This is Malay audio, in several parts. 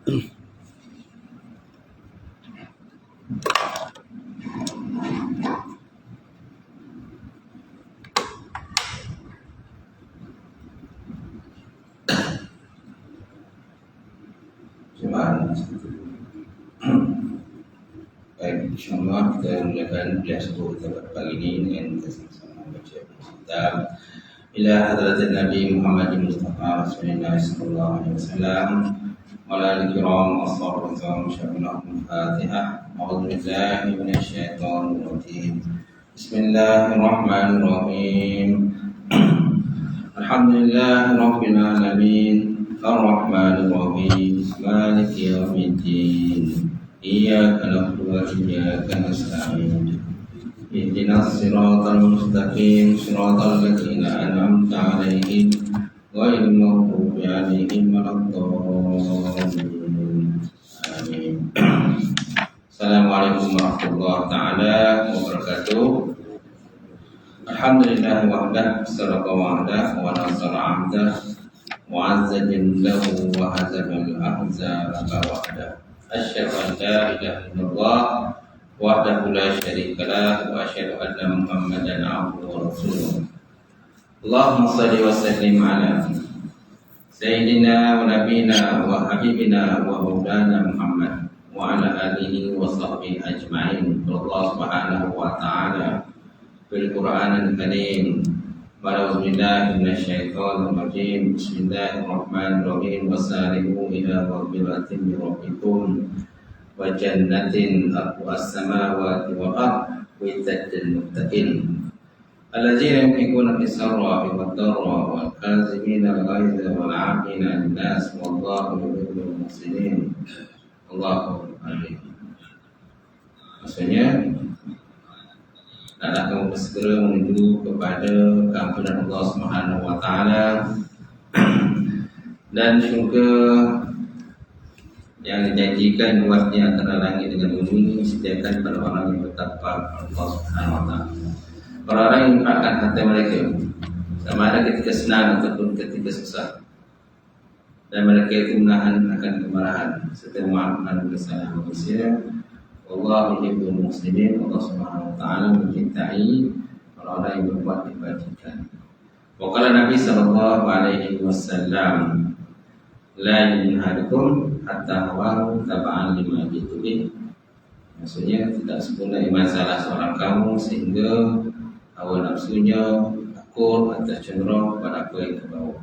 Baik, insyaAllah kita mulakan kelas kita pagi ini dengan sama baca kitab ila hadratin Nabi Muhammad Mustafa Rasulullah sallallahu alaihi wasallam wa ala alihi kiram ashabu kiram syarihul Fatihah. A'udzu billahi minasy syaithanir rajim. Bismillahirrahmanirrahim. Alhamdulillahi rabbil alamin. Ar-Rahmanir Rahim. Maliki yaumiddin. Iyyaka na'budu wa iyyaka nasta'in. Ihdinas siratal mustaqim, siratal ladzina an'amta 'alaihim ghairil maghdubi 'alaihim waladdallin. Amin. Assalamualaikum warahmatullahi taala wabarakatuh. Alhamdulillah wahdah, sadaqa wa'dah, wa nasara 'abdah, wa 'azza jallahu wa hazama al-ahzaba wahdah. Asyhadu an la ilaha illallah wahdahu la syarika lah wa asyhadu anna Muhammadan 'abduhu wa rasuluh. Allahumma shalli wa sallim ala sayyidina wa nabiyina wa habibina wa maulana Muhammad wa ala alihi wa sahbihi ajma'in. Allah subhanahu wa ta'ala fil Qur'anil Karim. A'udzubillahi minasyaitonir rajim. Bismillahirrahmanirrahim. Wasari'u ila maghfiratin min rabbikum wa jannatin arduhas samawati wal ardh uiddat lil muttaqin alladzina yunfiquna fis sarra'i wad dharra'i wal kazimina al ghaidha wal 'afina 'anil nas wallahu yuhibbul muhsinin. Allahu akbar. Maksudnya adalah kamu bersegera menuju kepada keampunan Allah Subhanahu wa taala dan syurga yang dijanjikan luasnya antara langit dengan bumi disediakan pada orang yang bertakwa Allah Subhanahu wa taala. Orang-orang yang menggunakan harta mereka sama ada ketika senang ataupun ketika susah, dan mereka itu menahan akan kemarahan serta memaafkan kesalahan manusia. Allah yuhibbul muslimin. Allah Subhanahu wa taala mencintai orang-orang yang berbuat kebajikan. Waqala Nabi sallallahu alaihi wasallam, la yuhadukum hatta hawahu taba'an lima jitubi. Maksudnya tidak sempurna iman salah seorang kamu sehingga hawa nafsunya takut atau cenderung pada apa yang terbawa.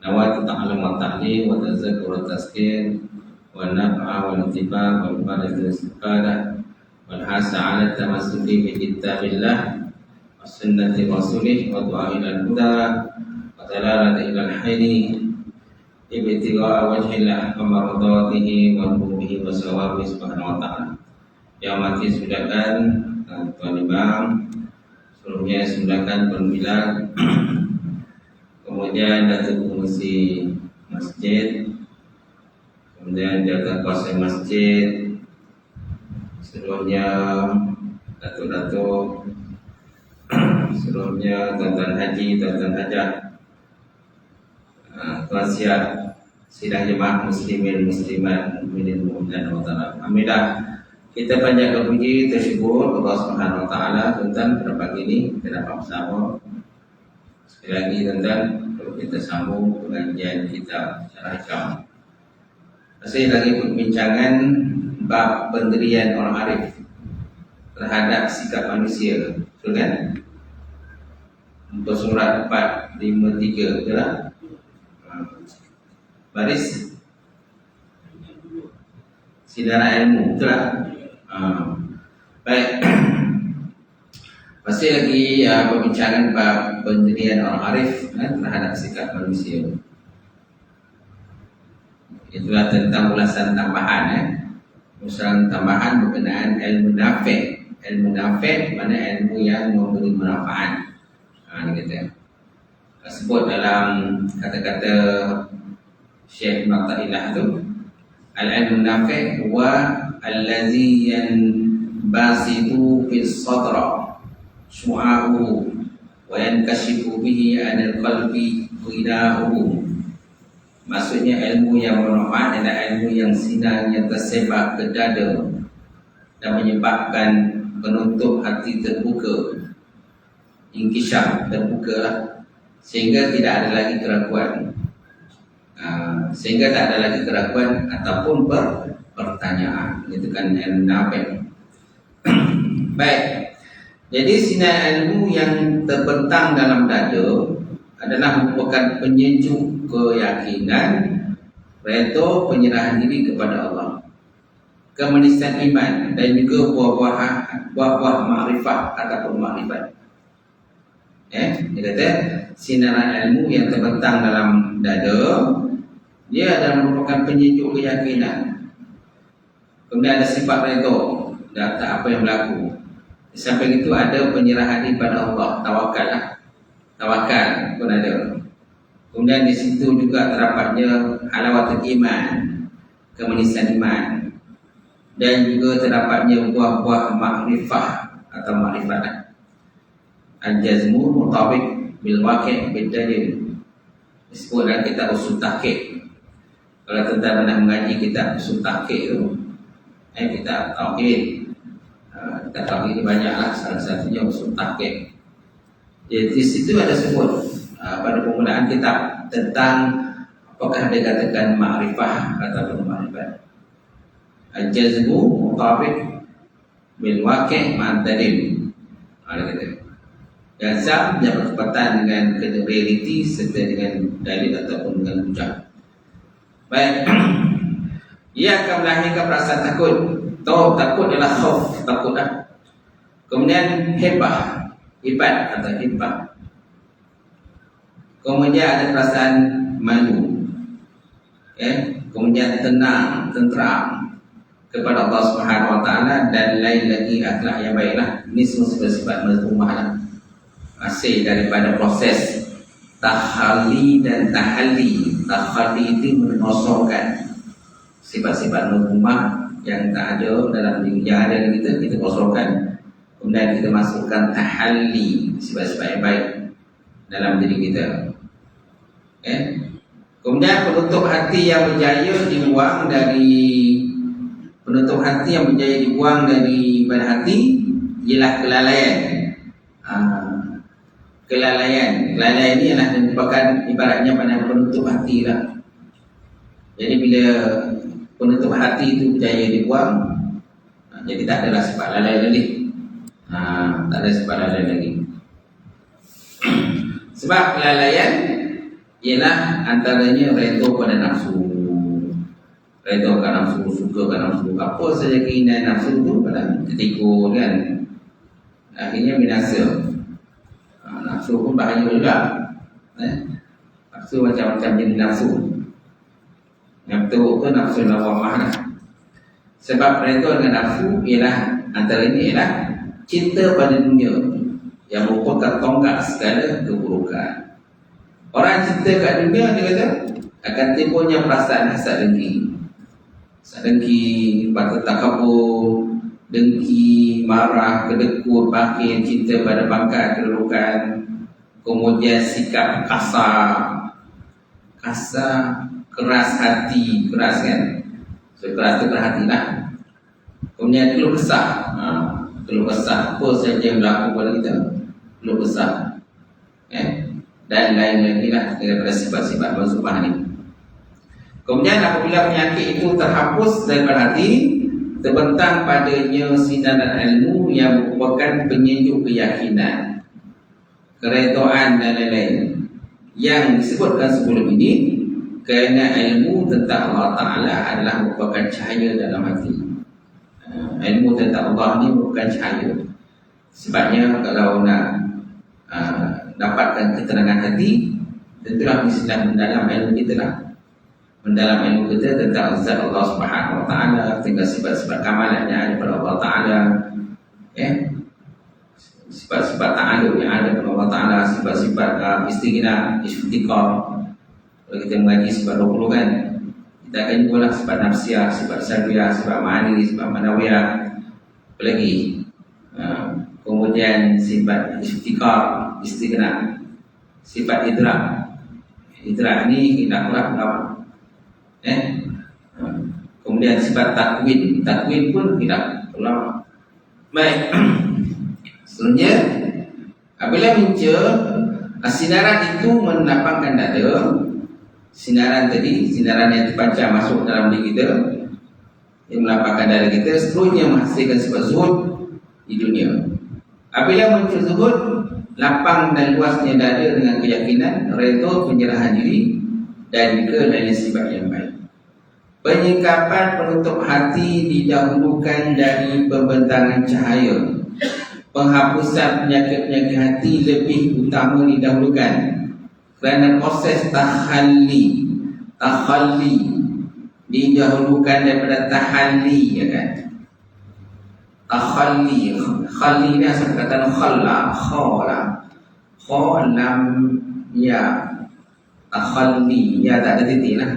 Nawaitu ta'alam wa ta'lim wa tazakkur wa tazkir wa naf'a wa ntiba wa ibadah istifadah wal hasa 'ala tamassuki bi kitabillah wa sunnati rasulih wa du'a ila al-huda wa dalalata ila al-hayri ibtigha'a wajhillah wa mardatihi wa nubihi wa sawabi subhanahu wa ta'ala. Yang mati sudahkan Tuan Imam, seluruhnya sudahkan pembilang, kemudian datuk fungsi masjid, kemudian jaga kuasa masjid, seluruhnya datuk-datuk, seluruhnya tuan-tuan haji, tuan-tuan hajah, tuan siap sidang jemaah muslimin muslimat mukminin mukminat wa ta'ala. Alhamdulillah, kita panjatkan puji tersyukur Allah Subhanahu wa taala tentang pada pagi ini kita dapat bersama sekali lagi tentang kalau kita sambung pengajian kita secara hikam. Masih lagi perbincangan bab pendirian orang arif terhadap sikap manusia, betul kan? Untuk surat 453, betul tak? Baris Sidara ilmu, betul tak? Baik. Masih lagi perbincangan bab pendirian orang arif terhadap sikap manusia. Itulah tentang ulasan tambahan, ulasan tambahan berkenaan ilmu nafi'. Ilmu nafi' mana ilmu yang memberi manfaat. Ini kata sebut dalam kata-kata Syekh Maqtailah tu, al-ilmu nafi' wa allazi yanbasitu fis sadra syu'a'u wa yankashifu bihi 'anil qalbi ghida'u. Maksudnya ilmu yang bermanfaat adalah ilmu yang sinarnya tersebar ke dada dan menyebabkan penutup hati terbuka, inkishaf, terbuka, sehingga tidak ada lagi keraguan. Sehingga tak ada lagi keraguan ataupun pertanyaan. Itu kan ilmu nafi'. Baik. Jadi sinar ilmu yang terbentang dalam dada adalah merupakan penyejuk keyakinan, redha, penyerahan diri kepada Allah, kemenisan iman, dan juga buah-buah makrifat ataupun makrifat. Dia kata sinaran ilmu yang terbentang dalam dada, dia adalah merupakan penyejuk keyakinan. Kemudian ada sifat redha atas apa yang berlaku. Sampai itu ada penyerahan diri pada Allah, tawakal pun ada. Kemudian di situ juga terdapatnya halawatul iman, kemenisan iman, dan juga terdapatnya buah-buah makrifah atau makrifat. Al-jazmu mutabiq bil waqi' bil dalil. Disebut dalam kitab usul tahqiq. Kalau tuan-tuan nak mengaji kitab usul tahqiq itu, kitab tauhid. Kitab tauhid ini banyaklah, salah satunya usul tahqiq. Jadi di situ ada sebut pada permulaan kitab tentang apakah dia katakan makrifah ataupun makrifat. Al-jazmu mutabiq bil waqi' ma'ad dalil. Ada kata jazam yang bertepatan dengan realiti serta dengan dalil ataupun dengan hujah. Baik. Ia akan melahirkan perasaan takut. Takut adalah khauf, takut dah. Kemudian hebah, hebat atau hebat. Kemudian ada perasaan malu. Kemudian tenang, tenteram kepada Allah Subhanahu Wa Taala, dan lain lagi akhlak yang baiklah. Ini semua sifat mazmumah lah. Hasil daripada proses tahalli dan tahalli. Tahalli itu mengosongkan sifat-sifat mazmumah yang tak ada dalam diri, yang ada di kita kosongkan. Kemudian kita masukkan tahalli, sifat-sifat yang baik dalam diri kita. Kemudian penutup hati yang berjaya dibuang dari pada hati ialah kelalaian. Kelalaian ini adalah merupakan ibaratnya pada penutup hati lah. Jadi bila penutup hati itu berjaya dibuang, jadi tak adalah sifat lalai lagi. Tak ada sifat lalai lagi. Sebab kelalaian ialah antaranya redha pada nafsu. Redha pada nafsu, suka pada nafsu. Apa saja keinginan nafsu itu pada ketika kan, akhirnya binasa. Nafsu pun bahaya juga. Nafsu macam-macam jenis nafsu. Yang betul tu nafsu lawamah lah. Sebab redha dengan nafsu ialah antara ini ialah cinta pada dunia yang merupakan tonggak segala keburukan. Orang cinta kat dunia, dia kata akan timbulnya perasaan hasad dengki. Hasad dengki, patut takabur, dengki, marah, kedekut, bangkit, cinta pada pangkat, kedudukan. Kemudian sikap kasar, keras hati, keras kan. So keras tu hati lah. Kemudian keluh kesah. Keluh kesah apa saja yang berlaku pada kita, keluh kesah. Dan lain lagi lah daripada sifat-sifat mazmumah ini. Kemudian apabila penyakit itu terhapus daripada hati, terbentang padanya sinaran ilmu yang merupakan penyejuk keyakinan, keredaan dan lain-lain yang disebutkan sebelum ini. Kerana ilmu tentang Allah Ta'ala adalah merupakan cahaya dalam hati. Ilmu tentang Allah ni merupakan cahaya. Sebabnya kalau nak dapatkan keterangan hati, tentulah mesti mendalam ilmu kita lah. Mendalam ilmu kita tentang zat Allah Subhanahu Wa Taala, tentang sifat-sifat kamalan yang ada pada Allah Ta'ala, sifat-sifat ta'aluk yang ada pada Allah Ta'ala, sifat-sifat istighna, istiqam. Kalau kita mengaji sifat 20 kan, kita akan jumpa sifat nafsiyah, sifat syariah, sifat ma'ani, sifat manawiyah. Apa lagi? Kemudian sifat istighna, sifat idrak. Idrak ni hilanglah Kemudian sifat takwin pun tidak ulama. Baik. Selanjutnya, apabila muncul sinaran itu melapangkan dada, sinaran yang dipancar masuk dalam diri kita, yang melapangkan dada kita, seterusnya menghasilkan sifat zuhud di dunia. Apabila muncul zuhud, lapang dan luasnya dada dengan keyakinan, redha, penyerahan diri, dan juga lain sifat yang baik. Penyingkapan penutup hati didahulukan dari pembentangan cahaya. Penghapusan penyakit-penyakit hati lebih utama didahulukan, kerana proses takhalli didahulukan daripada tahalli, ya kan? Takhalli ni asal kata khalla, khalam ya, takhalli ya, tak ada titik lah.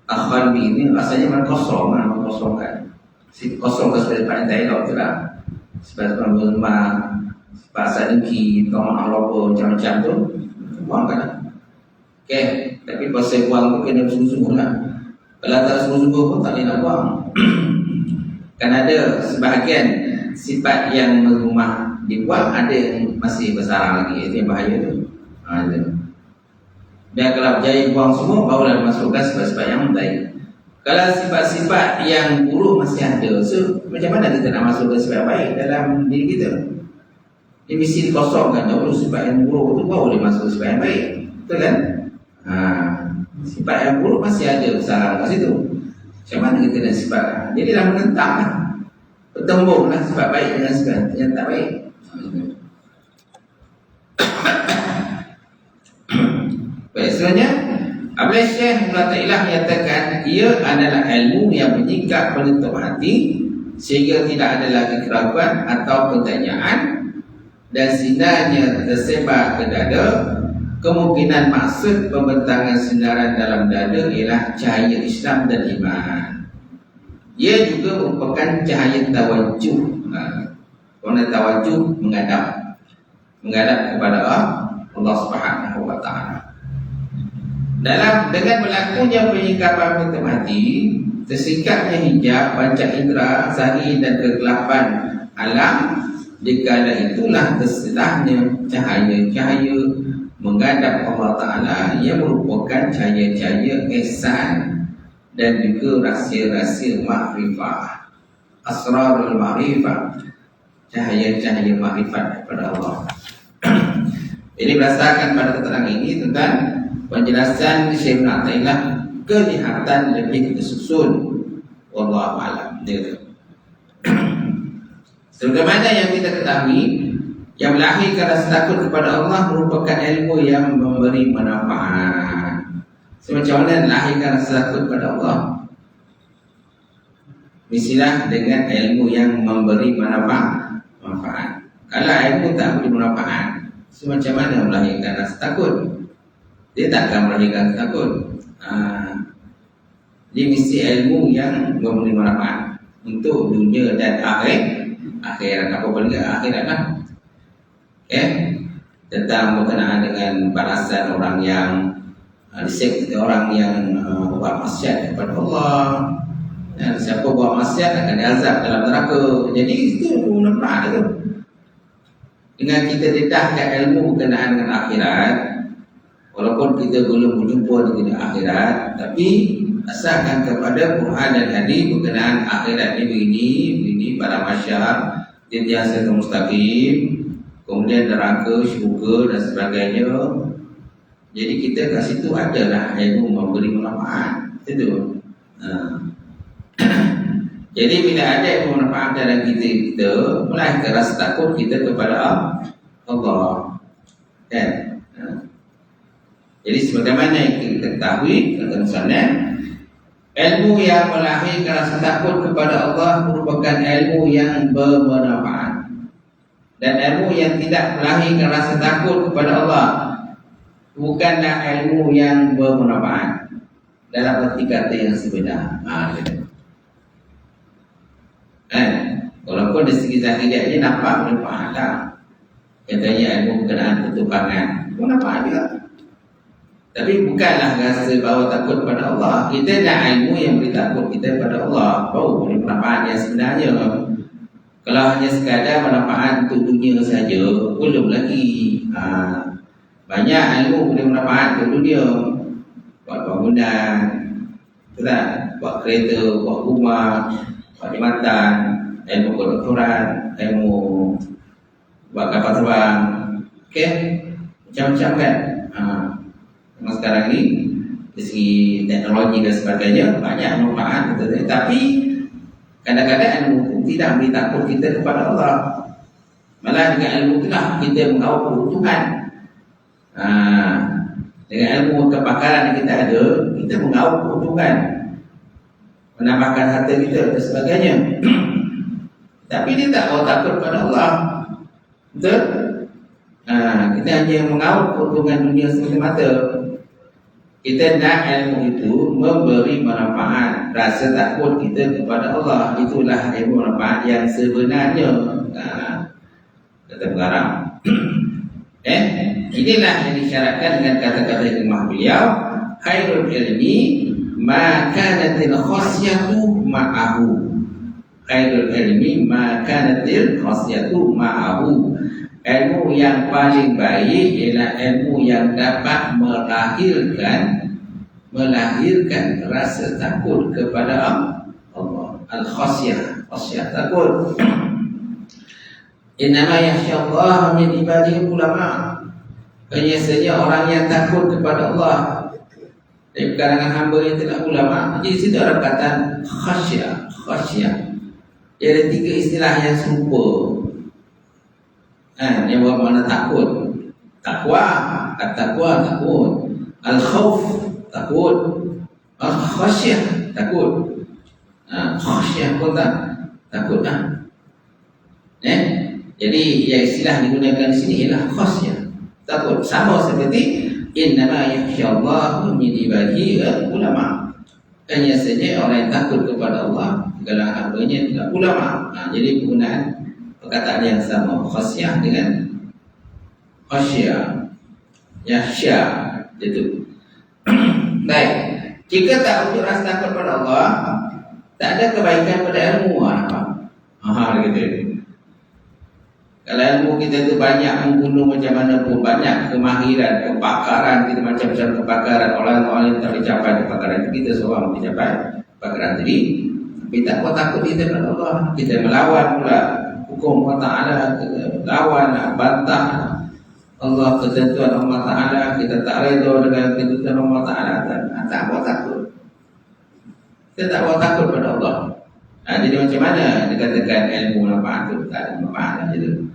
Takhalli ni rasanya mana kosong kan. Si kosong ke sebagai pandai laut tu lah. Sebab berlembah, bahasa dengki, tolong Allah macam-macam tu, buang kan. Okay, tapi pasal buang tu kena bersungguh-sungguh lah. Kalau tak bersungguh-sungguh pun tak boleh nak buang. Kan ada sebahagian sifat yang merumah dibuang, ada yang masih bersarang lagi. Itu yang bahaya tu. Dan kalau berjaya buang semua, barulah dimasukkan sifat-sifat yang baik. Kalau sifat-sifat yang buruk masih ada, so macam mana kita nak masukkan sifat baik dalam diri kita? Dia mesti dikosongkan dahulu sifat yang buruk tu, baru boleh masuk sifat yang baik. Betul kan? Sifat yang buruk masih ada bersarang kat situ. Macam mana kita nak sifat? Jadi dah menentang lah. Bertembung lah sifat baik dengan sifat yang tak baik. Baik, selanjutnya apabila Syekh Mulata'ilah menyatakan ia adalah ilmu yang menyingkap penutup hati sehingga tidak ada lagi keraguan atau pertanyaan, dan sinarnya tersebar ke dada, kemungkinan maksud pembentangan sinaran dalam dada ialah cahaya Islam dan iman. Ia juga merupakan cahaya tawajuh. Kerana tawajuh menghadap kepada Allah Subhanahu wa taala. Dengan berlakunya penyingkapan penutup hati, tersingkapnya hijab panca indera zahir dan kegelapan alam, dikala itulah tersedahnya cahaya-cahaya menghadap Allah Ta'ala yang merupakan cahaya-cahaya ihsan dan juga rahsia-rahsia makrifah, asrarul makrifah, cahaya-cahaya makrifat daripada Allah. Jadi berdasarkan pada keterangan ini tentang penjelasan Syekh Mulata'ilah, kelihatan lebih tersusun. Wallahu a'lam. Sebagaimana yang kita ketahui, yang melahirkan rasa takut kepada Allah merupakan ilmu yang memberi manfaat. Semacam mana melahirkan rasa takut kepada Allah? Mestilah dengan ilmu yang memberi manfaat. Kalau ilmu tak beri manfaat, semacam mana melahirkan rasa takut? Dia tak akan melahirkan rasa takut. Dia mesti ilmu yang memberi manfaat untuk dunia dan akhirat. Apa pun akhirat lah. Tentang berkenaan dengan balasan orang yang orang yang buat maksiat kepada Allah. Dan siapa buat maksiat akan diazab dalam neraka. Jadi itu manfaat tu. Dengan kita dedahkan ilmu berkenaan dengan akhirat, walaupun kita belum berjumpa dengan akhirat, tapi asalkan kepada Quran dan hadis berkenaan akhirat ni begini pada masyarakat, dia ke mustaqim, kemudian neraka, syurga dan sebagainya. Jadi kita kat situ adalah ilmu memberi manfaat. Itu. Jadi bila ada ilmu manfaat dalam kita melahirkan rasa takut kita kepada Allah. Kan? Jadi sebagaimana yang kita ketahui, kata musannaf, ilmu yang melahirkan rasa takut kepada Allah merupakan ilmu yang bermanfaat. Dan ilmu yang tidak melahirkan rasa takut kepada Allah bukanlah ilmu yang bermanfaat dalam arti kata yang sebenar. Walaupun dari segi zahirnya nampak bermanfaat lah. Katanya ilmu berkenaan pertukangan, bermanfaat juga. Tapi bukanlah rasa bahawa takut pada Allah. Kita nak ilmu yang beri takut kita pada Allah, baru boleh manfaat yang sebenarnya. Kalau hanya sekadar manfaat untuk dunia saja, belum lagi. Banyak ilmu boleh manfaat untuk dunia. Buat bangunan, buat kereta, buat rumah, buat jambatan, ilmu kedoktoran, ilmu buat kapal terbang. Okey, macam-macam kan. Sekarang ni dari segi teknologi dan sebagainya banyak manfaat, tapi kadang-kadang ilmu tidak beri takut kita kepada Allah. Malah dengan ilmu itulah kita mengawal Tuhan. Dengan ilmu kepakaran yang kita ada, kita mengawal Tuhan, menambahkan harta kita dan sebagainya. Tapi dia tak mau takut kepada Allah. Betul? Kita hanya mengawal keuntungan dunia semata-mata. Kita nak ilmu itu memberi manfaat, rasa takut kita kepada Allah. Itulah ilmu manfaat yang sebenarnya. Kata pengarang. Inilah yang disyaratkan dengan kata-kata hikmah beliau, khairul ilmi ma kanatil khasyatu ma'ahu. Khairul ilmi ma kanatil khasyatu ma'ahu. Ilmu yang paling baik ialah ilmu yang dapat melahirkan rasa takut kepada Allah. Al-khasyah, khasyah takut. Innama yakhsyallaha min ibadihi ulama. Biasanya orang yang takut kepada Allah dari kalangan hamba yang telah ulama. Jadi situ ada kata khasyah, khasyah. Dia ada 3 istilah yang serupa. Yang bermakna takut. Takwa, at-taqwa takut. Al-khauf takut. Al-khasyah takut. Khasyah pun takut. Jadi yang istilah digunakan di sini ialah khasyah, takut. Sama seperti innama yakhsyallaha min ibadihi ulama. Hanya saja orang yang takut kepada Allah segala hambanya tidak ulama. Jadi penggunaan perkataan yang sama, khasyah dengan khasyah, yakhsya itu. Baik, jika tak wujud rasa takut pada Allah, tak ada kebaikan pada ilmu. Gitu. Kalau ilmu kita itu banyak membunuh macam mana pun, banyak kemahiran, kepakaran kita macam-macam kepakaran. Orang-orang yang tak dicapai kepakaran itu, kita seorang dicapai kepakaran tadi. Tapi tak takut kita kepada Allah. Kita melawan pula hukum Allah Ta'ala, kita lawan, bantah Allah, ketentuan Allah Ta'ala. Kita tak redha dengan ketentuan Allah Ta'ala. Tak mau takut. Kita tak mau takut pada Allah. Jadi macam mana dikatakan ilmu manfaat itu? Tak ada manfaat itu.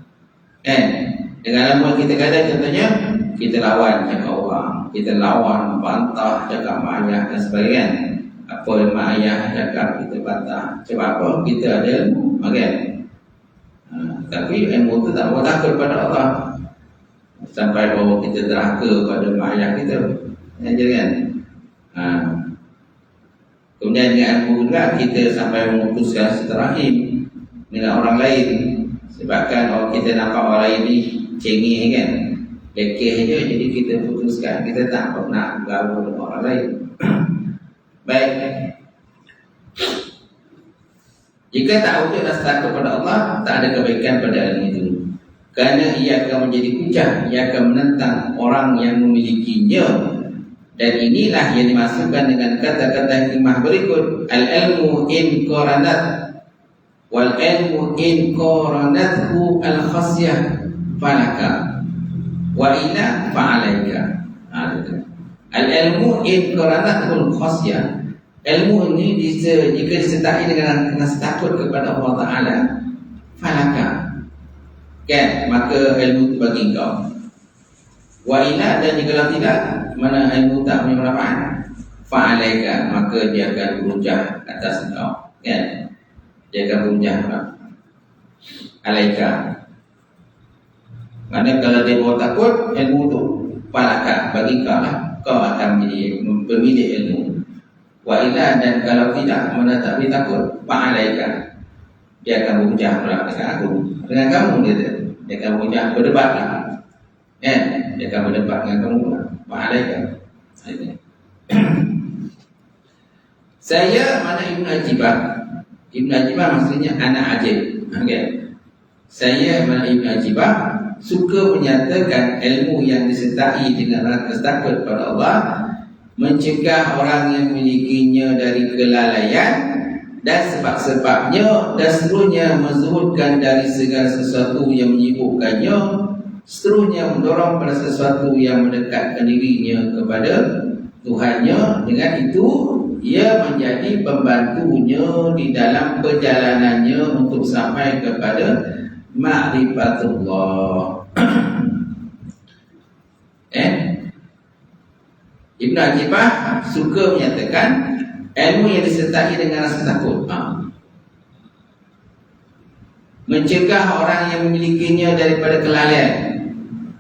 Dengan ilmu kita kata contohnya, kita lawan cakap orang, kita lawan bantah cakap mak ayah dan sebagainya. Apa yang mak ayah cakap kita bantah. Sebab apa? Kita ada ilmu, kan? Tapi ilmu itu tak mau takut pada Allah, sampai bahawa kita derhaka pada mak ayah kita. Jangan. Kemudian dengan ilmu juga kita sampai memutuskan silaturahim dengan orang lain. Sebabkan kalau kita nampak orang lain ni cengih kan, lekeh je, jadi kita putuskan kita tak nak bergaul dengan orang lain. Baik. Jika tak wujud rasa takut kepada Allah, tak ada kebaikan pada ilmu itu. Kerana ia akan menjadi hujah, ia akan menentang orang yang memilikinya. Dan inilah yang dimasukkan dengan kata-kata hikmah berikut. Al-ilmu in qaranat wal ilmu in qaranathu al-khasyah falaka wa ila fa'alaika. Al-ilmu in qaranathu al-khasyah. Ilmu ini jika disertai dengan rasa takut kepada Allah Ta'ala, falaka, kan, maka ilmu itu bagi engkau. Wa ila, dan jika tidak, mana ilmu tak punya manfaat, fa'alaika, maka dia akan berujar atas engkau, kan? Dia akan berujar alaika. Mana kalau dia bawa takut, ilmu tu falaka, bagi kau lah, kau akan menjadi pemilik ilmu. Wa ila, dan kalau tidak, mana tak boleh takut, fa'alaika, dia akan berujar pula dengan aku, dengan kamu. Dia akan berujar, berdebat lah, kan? Dia akan berdebat dengan kamu pula. Fa'alaika. Saya mana Ibn Ajibah. Ibn Ajibah maksudnya anak ajib. Okay. Saya mana Ibn Ajibah suka menyatakan ilmu yang disertai dengan rasa takut pada Allah, mencegah orang yang memilikinya dari kelalaian dan sebab-sebabnya, dan seterusnya menzuhudkan dari segala sesuatu yang menyibukkannya, seterusnya mendorong pada sesuatu yang mendekatkan dirinya kepada Tuhannya. Dengan itu ia menjadi pembantunya di dalam perjalanannya untuk sampai kepada ma'rifatullah. Ibn Ajibah suka menyatakan ilmu yang disertai dengan rasa takut, mencegah orang yang memilikinya daripada kelalaian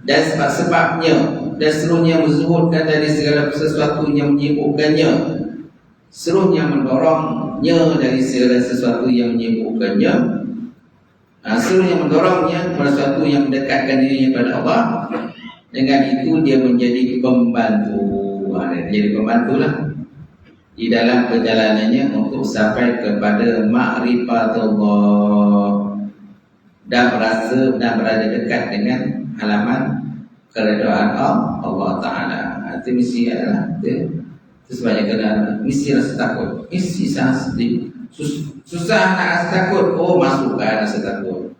dan sebab-sebabnya, dan seterusnya menzuhudkan dari segala sesuatu yang menyibukkannya, seterusnya mendorongnya dari segala sesuatu yang menyibukkannya, seterusnya mendorongnya kepada sesuatu yang mendekatkan dirinya kepada Allah. Dengan itu dia menjadi pembantu. Jadi pembantulah di dalam perjalanannya untuk sampai kepada ma'rifatullah dan berasa dan berada dekat dengan halaman keredaan Allah Ta'ala. Itu misi adalah itu sebabnya kena misi rasa takut. Misi sangat sedih. Susah nak rasa takut. Oh, masukkan rasa takut.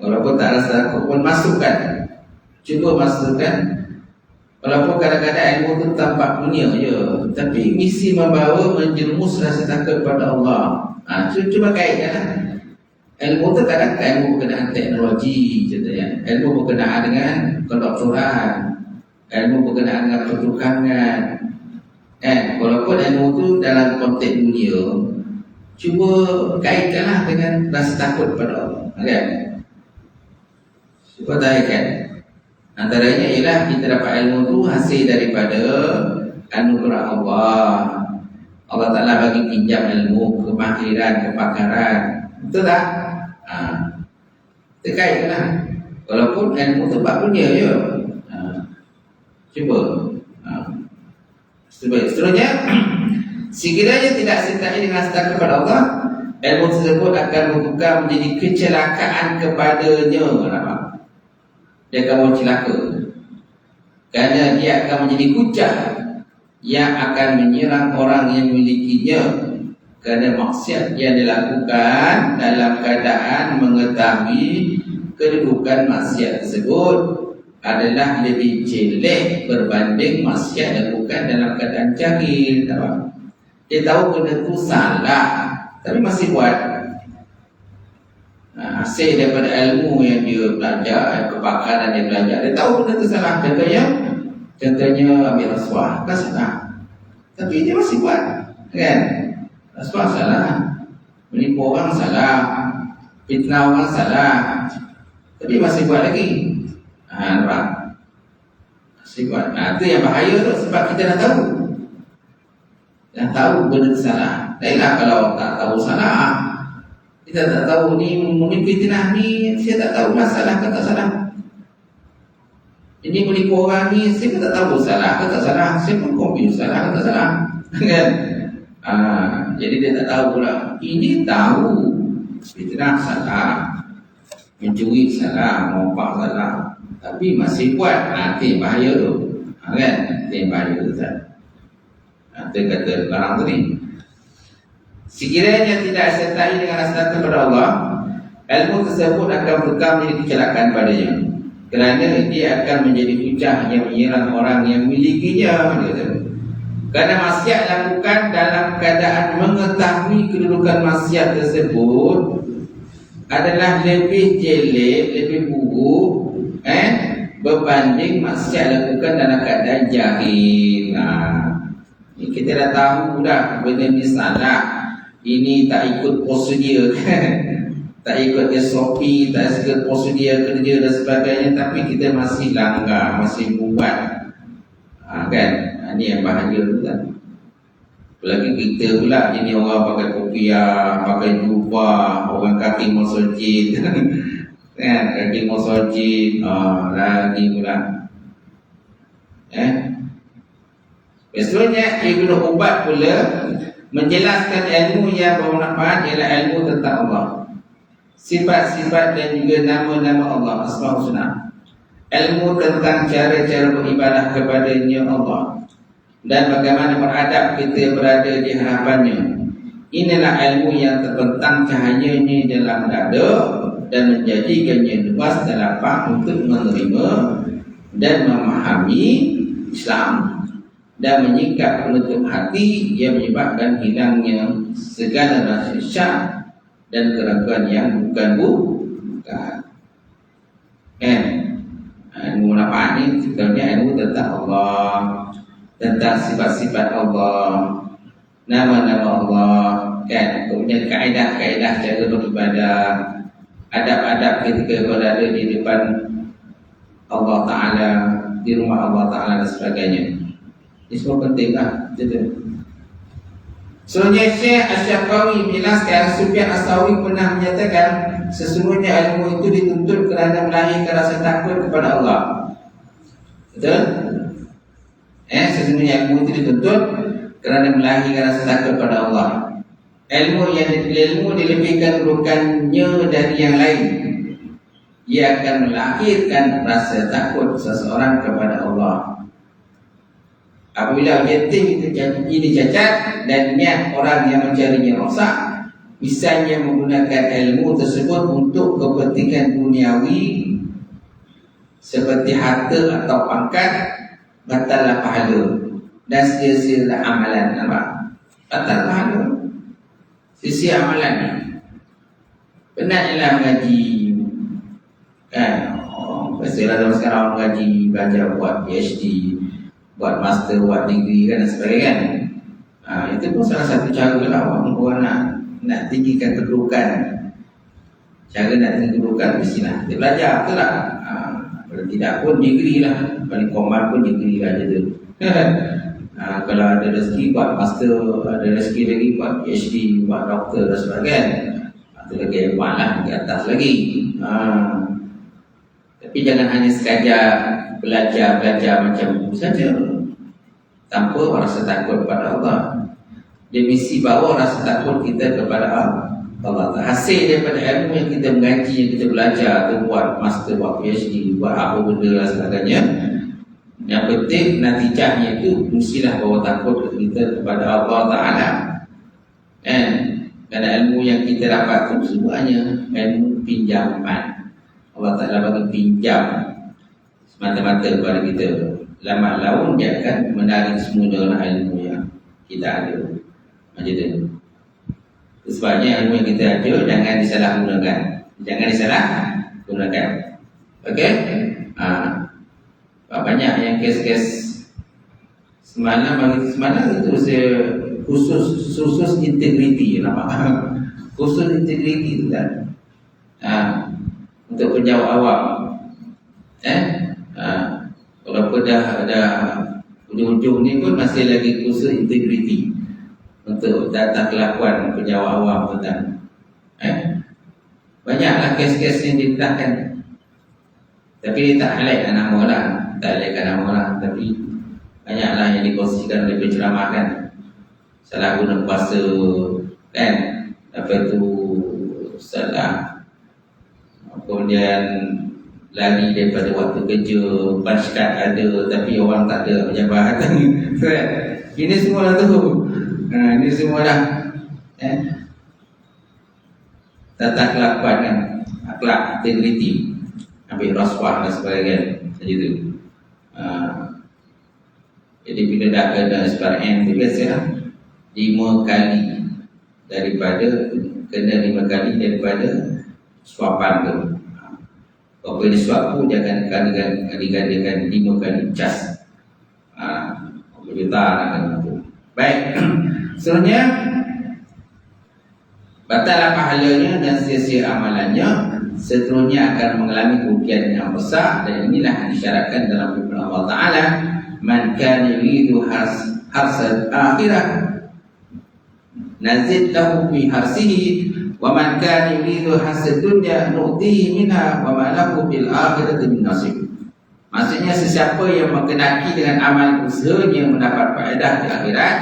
Walaupun tak rasa takut pun masukkan. Cuba masukkan. Walaupun kadang-kadang ilmu itu tampak punya je, tapi misi membawa menjerumus rasa takut pada Allah. Cuba kaitkanlah. Ilmu itu kadang ilmu berkenaan teknologi, contohnya. Ilmu berkenaan dengan kedoktoran, ilmu berkenaan dengan pertukangan. Walaupun ilmu itu dalam konteks dunia, cuba kaitkanlah dengan rasa takut pada Allah. Kan? Cuba kaitkan. Antaranya ialah kita dapat ilmu itu hasil daripada anugerah Allah. Allah Ta'ala bagi pinjam ilmu, kemahiran, kepakaran. Betul tak? Terkaitlah. Walaupun ilmu itu tak punya je. Cuba. Seterusnya, sekiranya tidak sertai dengan takut kepada Allah, ilmu tersebut akan membuka menjadi kecelakaan kepadanya. Kenapa? Dia akan celaka, kerana dia akan menjadi hujah yang akan menyerang orang yang memilikinya, kerana maksiat yang dilakukan dalam keadaan mengetahui kedudukan maksiat tersebut adalah lebih jelek berbanding maksiat dilakukan dalam keadaan jahil. Dia tahu benda itu salah tapi masih buat. Hasil daripada ilmu yang dia belajar, kepakaran yang dia belajar, dia tahu benda itu salah. Contohnya ambil rasuah, kan salah, tapi dia masih buat. Kan? Rasuah salah, menipu orang salah, fitnah orang salah, tapi masih buat lagi. Nampak? Masih buat. Itu yang bahaya tu, sebab kita dah tahu. Dah tahu benda itu salah. Lainlah kalau tak tahu salah, kita tak tahu ni fitnah ni, saya tak tahu masalah ke tak salah. Ini menipu orang ni, saya tak tahu salah ke tak salah. Saya pun confuse salah ke tak salah. Kan? Jadi dia tak tahu pula. Ini tahu fitnah salah, mencuri salah, mempak salah, tapi masih buat. Itu yang bahaya tu. Kan? Itu yang bahaya tu. Itu kata sekarang tu ni. Sekiranya tidak sertai dengan rasa takut kepada Allah, ilmu tersebut akan berkah menjadi kecelakaan padanya, kerana dia akan menjadi hujah yang menyerang orang yang memilikinya. Kerana maksiat lakukan dalam keadaan mengetahui kedudukan maksiat tersebut adalah lebih jelek, lebih buruk berbanding maksiat lakukan dalam keadaan jahil. Kita dah tahu dah benda ni salah. Ini tak ikut prosedur, tak ikut SOP, tak ikut prosedur kerja dan sebagainya, tapi kita masih langgar, masih buat. Kan? Ini yang bahaya tu kan. Apalagi kita pula jadi orang pakai kopiah, pakai jubah, orang kaki masjid. Kan? Kaki masjid, lagi pula Biasanya Ibnu Ubaid pula menjelaskan ilmu yang bermanfaat ialah ilmu tentang Allah, sifat-sifat dan juga nama-nama Allah, Asmaul Husna, ilmu tentang cara-cara beribadah kepadanya Allah dan bagaimana beradab kita berada di hadapannya. Inilah ilmu yang terbentang cahayanya dalam dada dan menjadikannya luas dan lapang untuk menerima dan memahami Islam dan menyingkap penutup hati yang menyebabkan hilangnya segala rasa syak dan keraguan yang bukan. Ilmu apa ni? Sebenarnya ilmu tentang Allah, tentang sifat-sifat Allah, nama-nama Allah, kan? Kemudian kaedah-kaedah cara beribadah, adab-adab ketika berada di depan Allah Ta'ala, di rumah Allah Ta'ala dan sebagainya. Ini semua penting lah. Selanjutnya Syekh Asy-Syarqawi menjelaskan, Sufyan Ats-Tsauri pernah menyatakan sesungguhnya ilmu itu dituntut kerana melahirkan rasa takut kepada Allah. Betul? Sesungguhnya ilmu itu dituntut kerana melahirkan rasa takut kepada Allah. Ilmu dilebihkan kedudukannya dari yang lain. Ia akan melahirkan rasa takut seseorang kepada Allah. Apabila objektif ini cacat dan niat orang yang mencarinya rosak, misalnya menggunakan ilmu tersebut untuk kepentingan duniawi seperti harta atau pangkat, batallah pahala dan sia-sialah amalan. Nampak? Batal pahala, sia-sia amalan. Penatlah mengaji, kan? Pastilah zaman sekarang orang mengaji, belajar buat PhD, buat master, buat degree kan dan sebagainya kan. Itu pun salah satu cara lah orang nak tinggikan kedudukan. Cara nak tinggi kedudukan mestilah dia belajar, betul tak? Kalau tidak pun degree lah, paling command pun degree lah je tu. Kalau ada rezeki buat master, ada rezeki lagi buat PhD, buat doktor dan sebagainya, itu lagi hebat lah, di atas lagi. Tapi jangan hanya sekadar belajar macam itu saja tanpa rasa takut kepada Allah. Dia mesti bawa rasa takut kita kepada Allah. Hasil daripada ilmu yang kita mengaji, yang kita belajar, tu buat master, buat PhD, buat apa benda dan sebagainya, yang penting natijahnya itu mestilah bawa takut kita kepada Allah Ta'ala. Kerana ilmu yang kita dapat itu semuanya ilmu pinjaman. Allah Ta'ala bagi pinjam semata-mata kepada kita. Lambat laun dia akan menarik semua dengan ilmu yang kita ada. Macam tu. Sebabnya ilmu yang kita ada jangan disalahgunakan. Okey? Banyak yang kes-kes semalam itu khusus integriti, nampak? Khusus integriti tu kan. Untuk penjawab awam. Walaupun dah ujung-ujung ni pun masih lagi khusus integriti untuk data kelakuan penjawab awam tentang banyaklah kes-kes yang ditetapkan, tapi dia tak highlightkan nama orang, tapi banyaklah yang dikongsikan oleh penceramah kan, salah guna kuasa kan, apa tu salah, kemudian lari daripada waktu kerja, paskat ada tapi orang tak ada pejabat. Ini semua dah tu. Ini semua dah tata kelakuan kan, akhlak, integriti, ambil rasuah dan sebagainya saja tu. Jadi bila dah kena SPRM tu biasalah 5 kali daripada suapan tu. Apa yang disuap pun jangan kali-kalikan 5 kali cas. Berjuta nak tu. Baik. Seterusnya batal pahalanya dan sia-sia amalannya. Seterusnya akan mengalami kerugian yang besar, dan inilah yang disyaratkan dalam firman Allah Ta'ala, man kana yuridu harsal akhirah nazid lahu fi harsihi wa man kana yuridu hasad dunya nu'tihi minha wa ma lahu bil akhirati min nasib. Maksudnya sesiapa yang mengenaki dengan amal usahanya mendapat faedah di akhirat,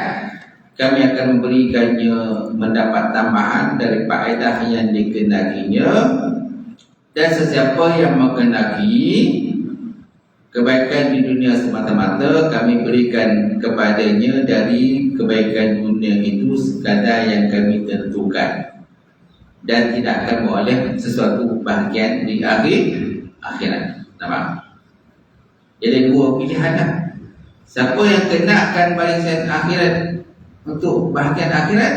kami akan memberikannya mendapat tambahan dari faedah yang dikenakinya. Dan sesiapa yang mengenaki kebaikan di dunia semata-mata, kami berikan kepadanya dari kebaikan dunia itu sekadar yang kami tentukan, dan tidak akan beroleh sesuatu bahagian di akhirat. Nampak? Jadi dua pilihan lah. Siapa yang kenakan barisan akhirat untuk bahagian akhirat,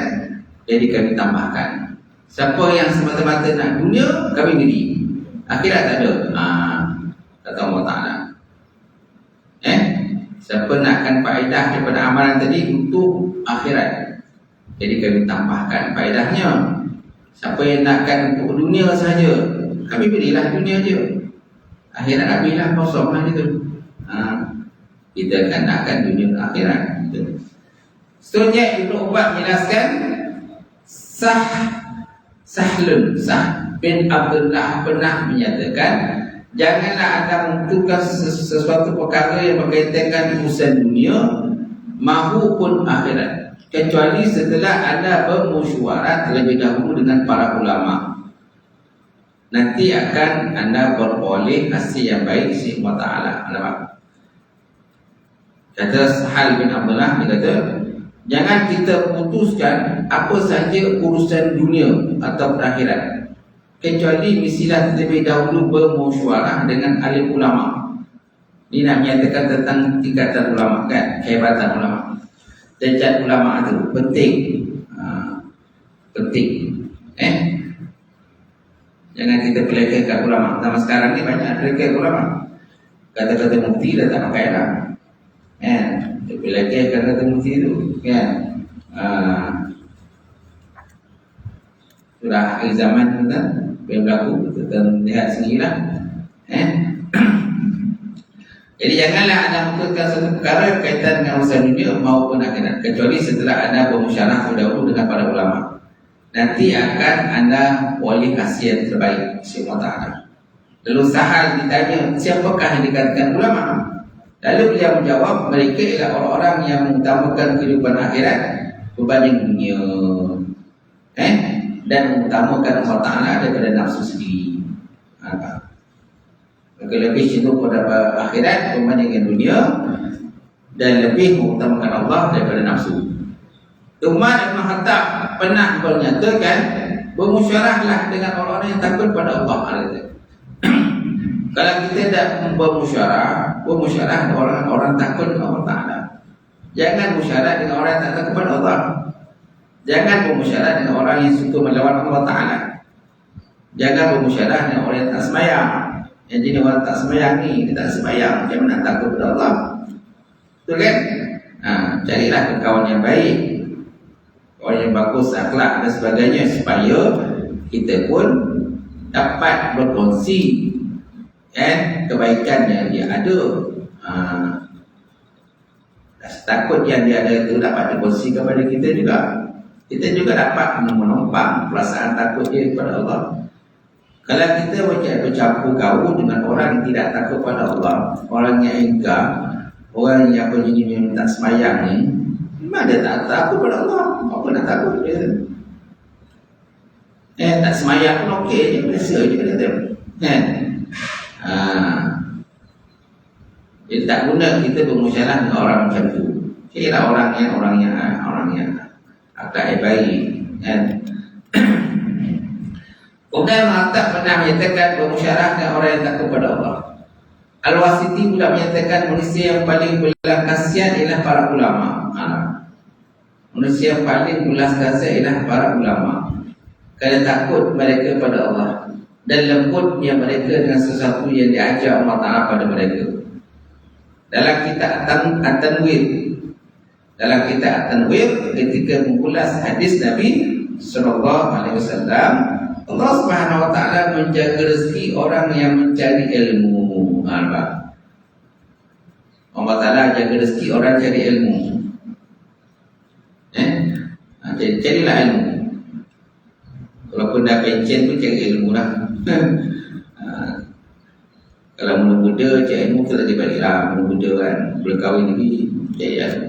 jadi kami tambahkan. Siapa yang semata-mata nak dunia, kami beri. Akhirat tak ada. Kata Allah Ta'ala. Siapa nakkan faedah daripada amalan tadi untuk akhirat, jadi kami tambahkan faedahnya. Siapa yang nakkan untuk dunia saja, kami berilah dunia je. Akhirat habislah, kosong lah gitu. Kita akan nakkan dunia akhirat gitu. Seterusnya Ibnu Ubaid menjelaskan, Sahlun bin Abdullah pernah menyatakan, janganlah anda menentukan sesuatu perkara yang berkaitan urusan dunia maupun akhirat, kecuali setelah anda bermusyawarah terlebih dahulu dengan para ulama. Nanti akan anda beroleh hasil yang baik di sisi Allah Ta'ala. Kata Sahal bin Abdullah, dia kata, jangan kita putuskan apa saja urusan dunia atau akhirat, kecuali mestilah terlebih dahulu bermusyawarah dengan ahli ulama. Ini nak menyatakan tentang tingkatan ulama kan, kehebatan ulama. Derajat ulama itu penting. Penting. Jangan kita pelekehkan ulama. Zaman sekarang ni banyak pelekeh ulama. Kata-kata mufti dah tak pakai dah. Pelekehkan kata mufti itu kan. Sudah akhir zaman tu kan, yang berlaku, kita lihat sendirilah. Jadi janganlah anda memutuskan satu perkara berkaitan dengan urusan dunia maupun akhirat, kecuali setelah anda bermusyawarah terdahulu dengan para ulama. Nanti akan anda boleh hasil yang terbaik insya-Allah Ta'ala. Lalu Sahal ditanya, siapakah yang dikatakan ulama? Lalu beliau menjawab, mereka ialah orang-orang yang mengutamakan kehidupan akhirat berbanding dunia, dan mengutamakan Allah Ta'ala daripada nafsu sendiri. Mereka lebih cenderung pada akhirat berbanding dunia, dan lebih mengutamakan Allah daripada nafsu. Umar Ibn Khattab pernah menyatakan, bermusyawarahlah dengan orang-orang yang takut pada Allah. Kalau kita tidak bermusyawarah dengan orang-orang takut kepada Allah Ta'ala. Jangan musyawarah dengan orang yang tak takut kepada Allah. Jangan bermusyawarah dengan orang yang suka melawan Allah Ta'ala. Jangan bermusyawarah dengan orang yang tak sembahyang. Yang jenis orang tak sembahyang ni, dia tak sembahyang, macam mana takut kepada Allah? Betul kan? Carilah kawan yang baik, orang yang bagus akhlak dan sebagainya, supaya kita pun dapat berkongsi kebaikan yang dia ada. Takut yang dia ada itu dapat dikongsi kepada kita juga. Kita juga dapat menumpang perasaan takut dia kepada Allah. Kalau kita bercampur gaul dengan orang yang tidak takut pada Allah, orang yang engkar, orang yang yang tak sembahyang ni, memang dia tak takut pada Allah. Apa nak takut dia? Tak sembahyang pun okey je, biasa je kata. Jadi tak guna kita bermusyawarah dengan orang macam tu. Carilah orang yang akhlak yang baik, kan? Kemudian Al-Khattab pernah menyatakan bermusyawarah dengan orang yang takut kepada Allah. Al-Wasiti pula menyatakan manusia yang paling belas kasihan ialah para ulama. Manusia yang paling belas kasihan ialah para ulama, kerana takut mereka pada Allah dan lembutnya mereka dengan sesuatu yang diajar Allah Ta'ala pada mereka. Dalam kitab At-Tanwir, ketika mengulas hadis Nabi SAW, Allah Subhanahu Wa Ta'ala menjaga rezeki orang yang mencari ilmu. Allah Ta'ala jaga rezeki orang cari ilmu. Carilah ilmu. Walaupun dah pencen pun cari ilmu lah. Kalau muda-muda cari ilmu tu tak dibaliklah. Muda-muda kan belum kahwin lagi cari ilmu.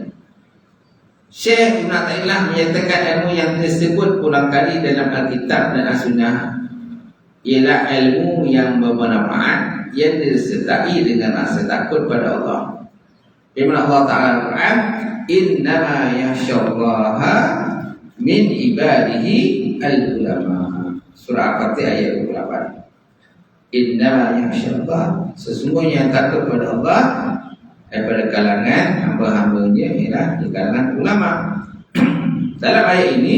Syekh Ibn Athaillah menyatakan ilmu yang tersebut ulang kali dalam Alkitab dan As-Sunnah ialah ilmu yang bermanfaat yang disertai dengan rasa takut pada Allah. Firman Allah Ta'ala Al-Quran, innama yakhsyallaha min ibadihi al-ulama. Surah Al-Fatih ayat 28. Innama yakhsyallaha, sesungguhnya yang takut pada Allah daripada kalangan hamba-hambanya ialah di kalangan ulama. Dalam ayat ini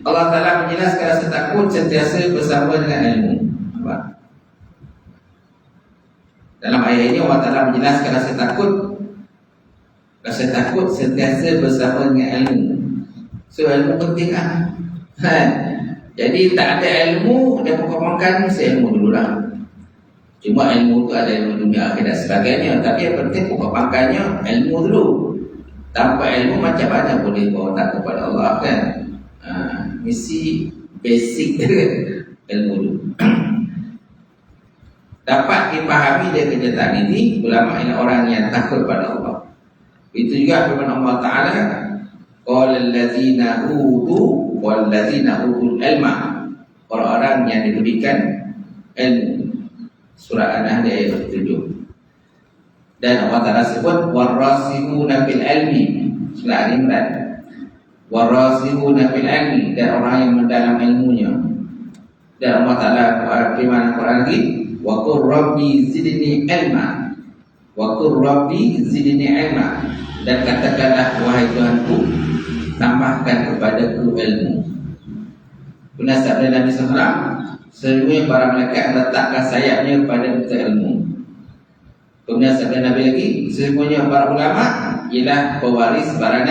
Allah Ta'ala menjelaskan rasa takut sentiasa bersama dengan ilmu. Dalam ayat ini Allah Ta'ala menjelaskan rasa takut sentiasa bersama dengan ilmu. So ilmu penting kan? Jadi tak ada ilmu dan pokok-pokokkan mesti ilmu dululah. Cuma ilmu tu ada ilmu dunia akhirat sebagainya, tapi yang penting pokok pangkalnya ilmu dulu. Tanpa ilmu macam mana boleh bawa takut kepada Allah kan? Mesti basic ilmu dulu. Dapat dipahami dari kenyataan ini, ulama ini orang yang takut pada Allah. Itu juga firman Allah Ta'ala, qala allazina utu wal ladzina utul ilma, orang-orang yang diberikan ilmu. Surah An-Nahl ayat 7. Dan Allah Ta'ala sebut warasihuna fil ilmi. Surah Al-Imran, warasihuna fil ilmi, dan orang yang mendalam ilmunya. Dan Allah Ta'ala firman Al-Quran lagi, wa qur rabbi zidni ilma, wa qur rabbi zidni ilma, dan katakanlah wahai Tuhanku, tambahkan kepadaku ilmu. Benar sabda Nabi SAW, sesungguhnya para malaikat meletakkan sayapnya pada buta ilmu. Kemudian sabda Nabi lagi, sesungguhnya para ulama ialah pewaris para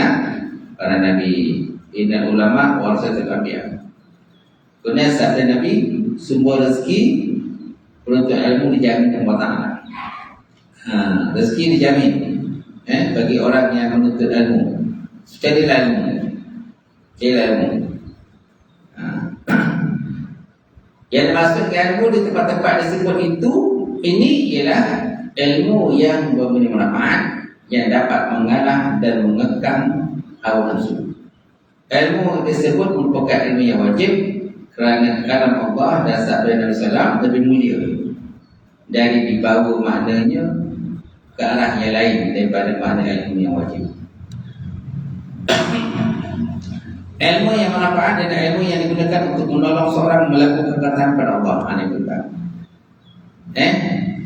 nabi. Innal ulama warasatul anbiya. Kemudian sabda Nabi, sumber rezeki penuntut ilmu dijamin Allah Ta'ala. Rezeki dijamin bagi orang yang menuntut ilmu. Carilah ilmu. Yang dimaksudkan ilmu di tempat-tempat disebut itu, ini ialah ilmu yang memberi manfaat, yang dapat mengalah dan mengekang hawa nafsu. Ilmu disebut merupakan ilmu yang wajib kerana kalam Allah dan sabda Nabi SAW lebih mulia dari dibawa maknanya ke arah yang lain daripada makna ilmu yang wajib. Ilmu yang manfaat dan ilmu yang digunakan untuk menolong seorang melakukan ketaatan pada Allah.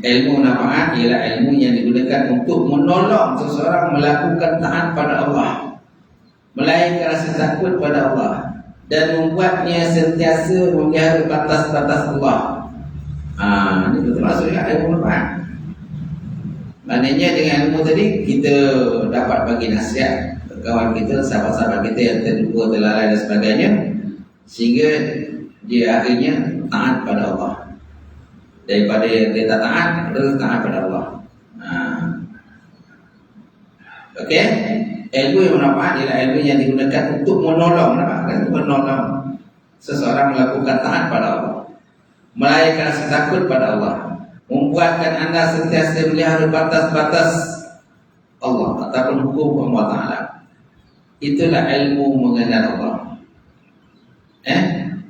Ilmu manfaat ialah ilmu yang digunakan untuk menolong seseorang melakukan taat pada Allah, melahirkan rasa takut pada Allah, dan membuatnya sentiasa memelihara batas-batas Allah. Ini betul maksudnya ilmu manfaat. Maknanya dengan ilmu tadi kita dapat bagi nasihat kawan kita, sahabat-sahabat kita yang terlupa, terlalai dan sebagainya, sehingga dia akhirnya taat pada Allah. Daripada dia tak taat, terus taat pada Allah. Okey, ilmu yang bermanfaat ialah ilmu yang digunakan untuk menolong, menolong seseorang melakukan taat pada Allah, melahirkan rasa takut pada Allah, membuatkan anda sentiasa melihara batas-batas Allah ataupun hukum Allah Ta'ala. Itulah ilmu mengenal Allah.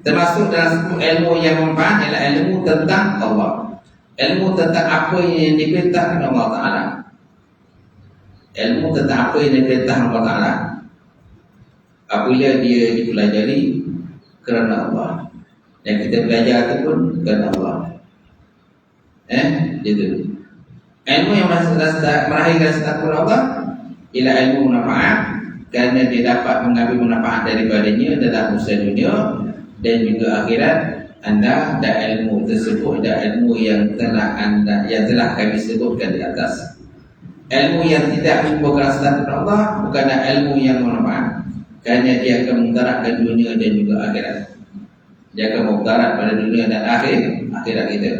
Termasuk dalam ilmu yang manfaat ialah ilmu tentang Allah, ilmu tentang apa yang diperintahkan Allah Ta'ala, ilmu tentang apa yang diperintahkan Allah Ta'ala. Apabila dia dipelajari kerana Allah, yang kita belajar itu pun kerana Allah. Itu ilmu yang meraihkan rasa takut Allah ialah ilmu manfaat, kerana dia dapat mengambil manfaat daripadanya dalam usaha dunia dan juga akhirat anda. Dan ilmu tersebut adalah ilmu yang telah kami sebutkan di atas. Ilmu yang tidak menyebabkan rasa takut Allah bukanlah ilmu yang bermanfaat, kerana dia akan menggarakkan dunia dan juga akhirat. Dia akan menggarak pada dunia dan akhirat kita.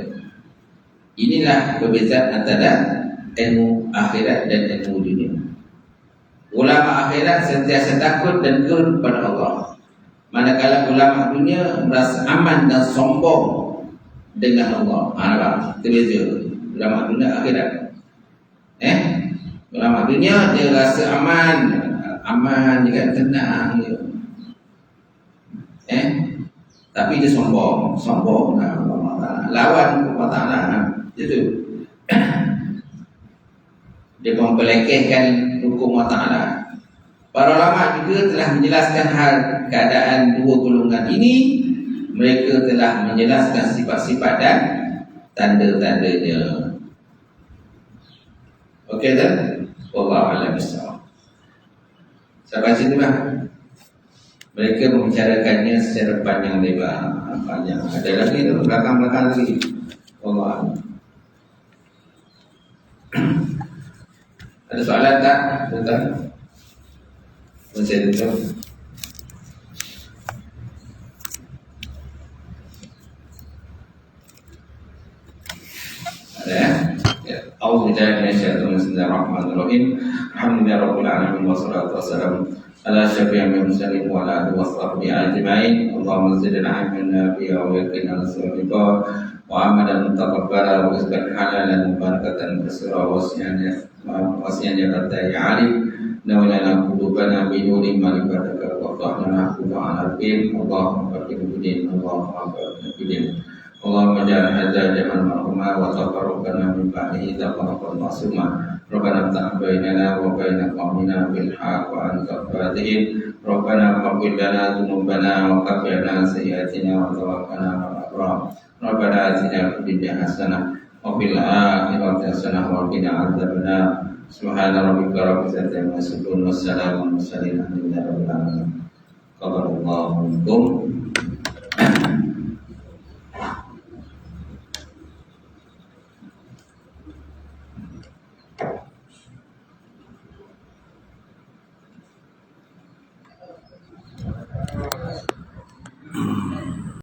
Inilah perbezaan antara ilmu akhirat dan ilmu dunia. Ulama akhirat sentiasa takut dan gerut pada Allah, manakala ulama dunia merasa aman dan sombong dengan Allah. Itu beza. Ulama dunia akhirat. Ulama dunia dia rasa aman dia tenang dia. Tapi dia sombong lah Allah Ta'ala. Lawan Allah Ta'ala itu. Dia mempelekehkan hukum Allah Ta'ala. Para ulama juga telah menjelaskan hal keadaan dua golongan ini. Mereka telah menjelaskan sifat-sifat dan tanda-tandanya. Okey tak? Wallahu a'lam bissawab. Sampai situ lah. Mereka membicarakannya secara panjang lebar. Panjang. Ada lagi tu, belakang-belakang lagi. Wallahu a'lam. Ada soalan tak? Tuan-tuan? Saya tutup. أعوذ بالله من الشيطان الرجيم بسم الله الرحمن الرحيم الحمد لله رب العالمين والصلاة والسلام على شفيع المرسلين وعلى آله وصحبه أجمعين اللهم زدنا علما نافعا ويقينا صادقا وعملا متقبلا ورزقا حلالا وبركة كثيرا وصيا يا عليم نولنا قلوبنا بنور معرفتك وافتح لنا قلوبنا على الدين اللهم فقهنا في الدين اللهم فقهنا في الدين اللهم اجعل هذا جمعا مرحوما وتفرقنا من بعده تفرقا معصوما ربنا افتح بيننا وبين قومنا بالحق وانت الفاتحين ربنا اغفر لنا ذنوبنا وكفر عنا سيئاتنا وتوفنا مع الابرار ربنا اتنا في الدنيا حسنه وفي الاخره حسنه وقنا عذاب النار سبحان ربك رب العزه عما يصفون والسلام على المرسلين الحمد لله رب العالمين قبل الله منكم